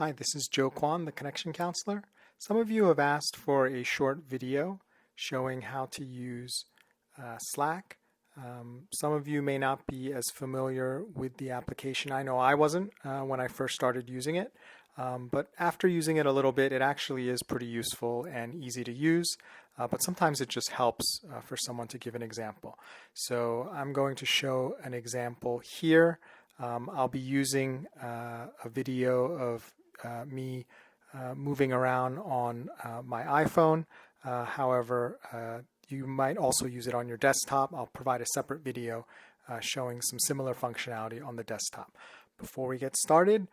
Hi, this is Joe Kwan, the Connection Counselor. Some of you have asked for a short video showing how to use Slack. Some of you may not be as familiar with the application. I know I wasn't when I first started using it, but after using it a little bit, it actually is pretty useful and easy to use, but sometimes it just helps for someone to give an example. So I'm going to show an example here. I'll be using a video of me moving around on my iPhone. However, you might also use it on your desktop. I'll provide a separate video showing some similar functionality on the desktop. Before we get started,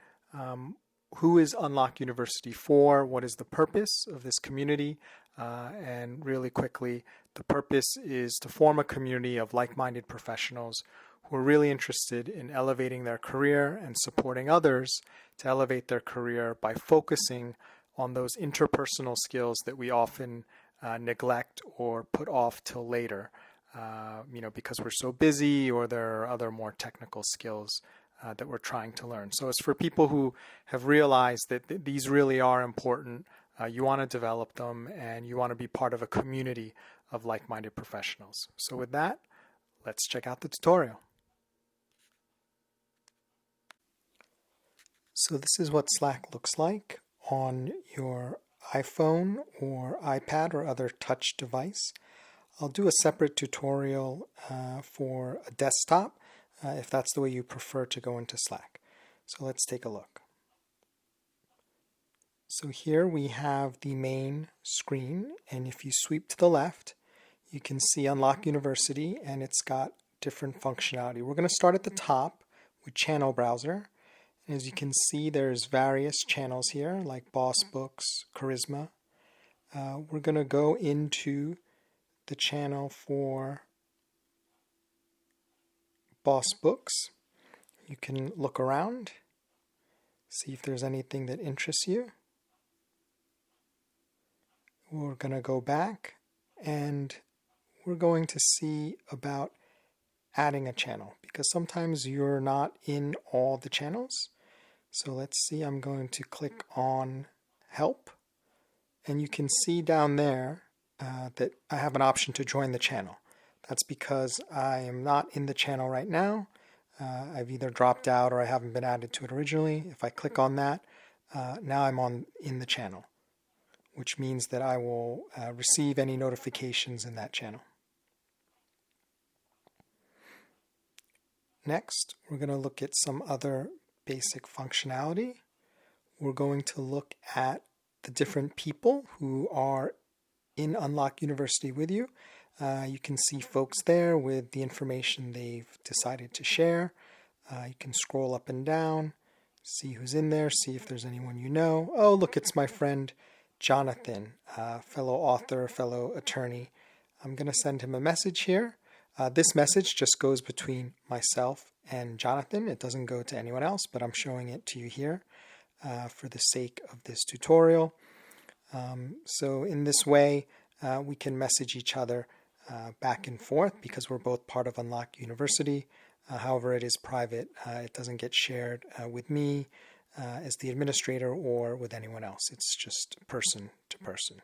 who is Unlock University for? What is the purpose of this community? And really quickly, the purpose is to form a community of like-minded professionals who are really interested in elevating their career and supporting others to elevate their career by focusing on those interpersonal skills that we often neglect or put off till later, because we're so busy or there are other more technical skills that we're trying to learn. So it's for people who have realized that these really are important. You want to develop them and you want to be part of a community of like-minded professionals. So with that, let's check out the tutorial. So this is what Slack looks like on your iPhone or iPad or other touch device. I'll do a separate tutorial for a desktop if that's the way you prefer to go into Slack. So let's take a look. So here we have the main screen, and if you sweep to the left, you can see Unlock University, and it's got different functionality. We're going to start at the top with Channel Browser. As you can see, there's various channels here, like Boss Books, Charisma. We're going to go into the channel for Boss Books. You can look around, see if there's anything that interests you. We're going to go back, and we're going to see about adding a channel, because sometimes you're not in all the channels. So let's see, I'm going to click on Help, and you can see down there that I have an option to join the channel. That's because I am not in the channel right now. I've either dropped out or I haven't been added to it originally. If I click on that, now I'm in the channel, which means that I will receive any notifications in that channel. Next, we're going to look at some other basic functionality. We're going to look at the different people who are in Unlock University with you. You can see folks there with the information they've decided to share. You can scroll up and down, see who's in there, see if there's anyone you know. Oh, look, it's my friend Jonathan, fellow author, fellow attorney. I'm going to send him a message here. This message just goes between myself and Jonathan. It doesn't go to anyone else, but I'm showing it to you here for the sake of this tutorial. So in this way, we can message each other back and forth because we're both part of Unlock University. However, it is private. It doesn't get shared with me as the administrator or with anyone else. It's just person to person.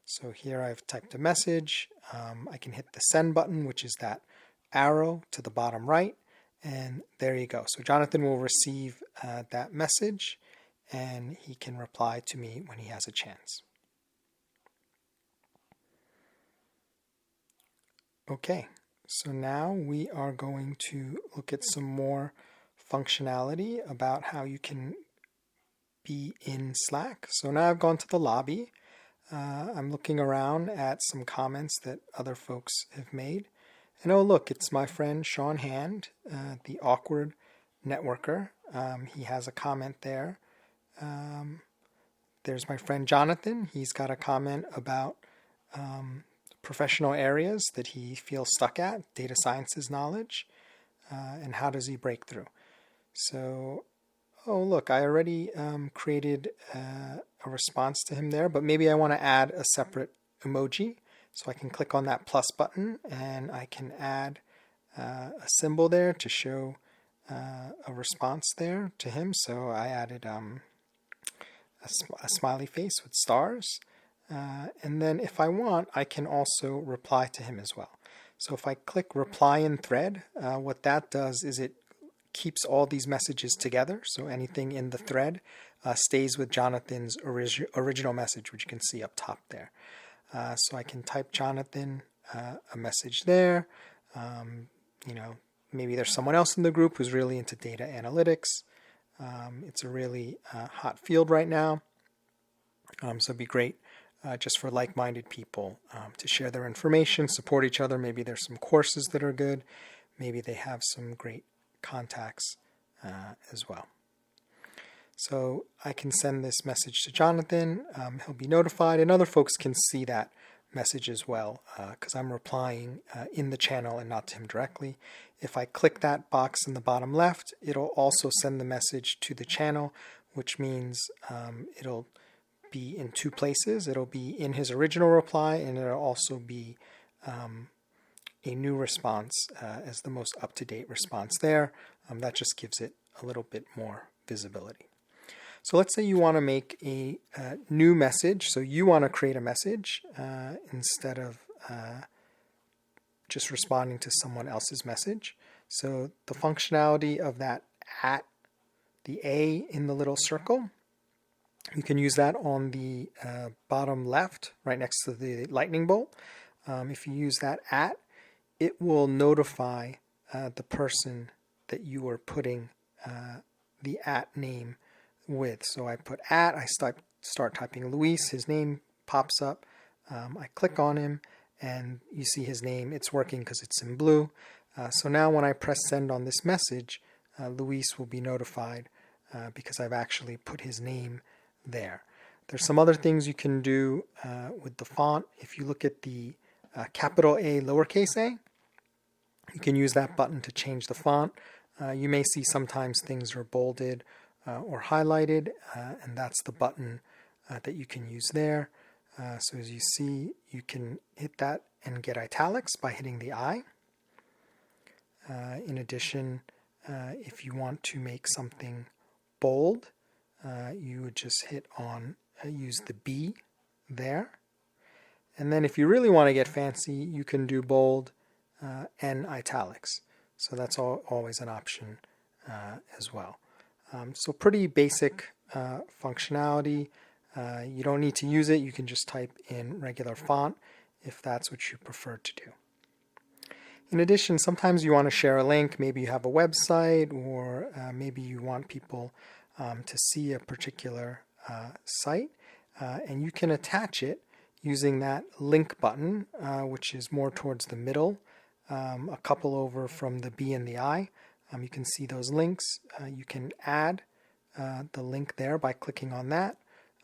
So here I've typed a message. I can hit the send button, which is that arrow to the bottom right, and there you go. So Jonathan will receive that message, and he can reply to me when he has a chance. Okay, so now we are going to look at some more functionality about how you can be in Slack. So now I've gone to the lobby. I'm looking around at some comments that other folks have made. And oh, look, it's my friend Sean Hand, the awkward networker. He has a comment there. There's my friend Jonathan. He's got a comment about professional areas that he feels stuck at, data sciences knowledge, and how does he break through. So, oh, look, I already created a response to him there, but maybe I want to add a separate emoji. So I can click on that plus button and I can add a symbol there to show a response there to him. So I added a smiley face with stars. And then if I want, I can also reply to him as well. So if I click reply in thread, what that does is it keeps all these messages together. So anything in the thread stays with Jonathan's original message, which you can see up top there. So I can type Jonathan a message there. Maybe there's someone else in the group who's really into data analytics. It's a really hot field right now. So it'd be great just for like-minded people to share their information, support each other. Maybe there's some courses that are good. Maybe they have some great contacts as well. So I can send this message to Jonathan. He'll be notified, and other folks can see that message as well because I'm replying in the channel and not to him directly. If I click that box in the bottom left, it'll also send the message to the channel, which means it'll be in two places. It'll be in his original reply, and it'll also be a new response as the most up-to-date response there. That just gives it a little bit more visibility. So let's say you want to make a new message. So you want to create a message instead of just responding to someone else's message. So the functionality of that at, the A in the little circle, you can use that on the bottom left, right next to the lightning bolt. If you use that at, it will notify the person that you are putting the at name with. So I put at, I start typing Luis, his name pops up, I click on him, and you see his name. It's working because it's in blue. So now when I press send on this message, Luis will be notified because I've actually put his name there. There's some other things you can do with the font. If you look at the capital A, lowercase a, you can use that button to change the font. You may see sometimes things are bolded or highlighted, and that's the button that you can use there. So as you see, you can hit that and get italics by hitting the I. In addition, if you want to make something bold, you would just hit on, use the B there. And then if you really want to get fancy, you can do bold and italics. So that's always an option as well. So pretty basic functionality. You don't need to use it. You can just type in regular font if that's what you prefer to do. In addition, sometimes you want to share a link. Maybe you have a website, or maybe you want people to see a particular site, and you can attach it using that link button, which is more towards the middle, a couple over from the B and the I. You can see those links. You can add the link there by clicking on that.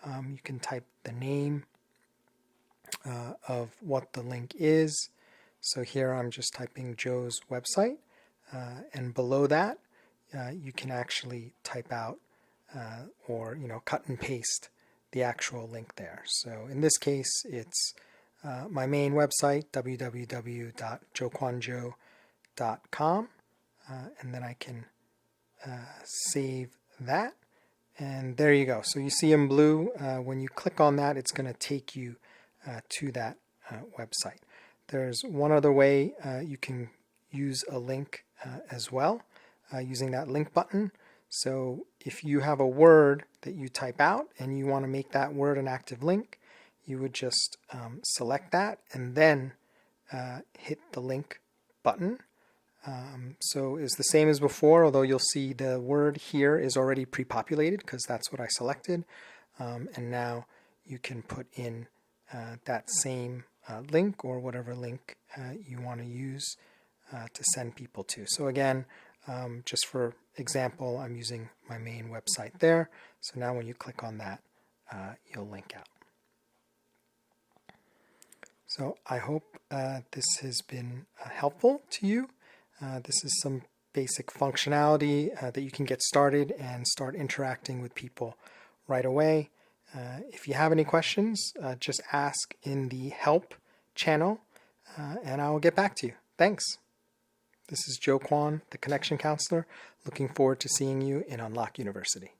You can type the name of what the link is. So here I'm just typing Joe's website, and below that you can actually type out or cut and paste the actual link there. So in this case, it's my main website, www.joekwonjoe.com, and then I can save that, and there you go. So you see in blue, when you click on that, it's going to take you to that website. There's one other way you can use a link as well, using that link button. So if you have a word that you type out and you want to make that word an active link, you would just select that and then hit the link button. So it's the same as before, although you'll see the word here is already pre-populated because that's what I selected. And now you can put in that same link or whatever link you want to use to send people to. So again, just for example, I'm using my main website there. So now when you click on that, you'll link out. So I hope this has been helpful to you. This is some basic functionality that you can get started and start interacting with people right away. If you have any questions, just ask in the help channel and I will get back to you. Thanks. This is Joe Kwon, the Connection Counselor, looking forward to seeing you in Unlock University.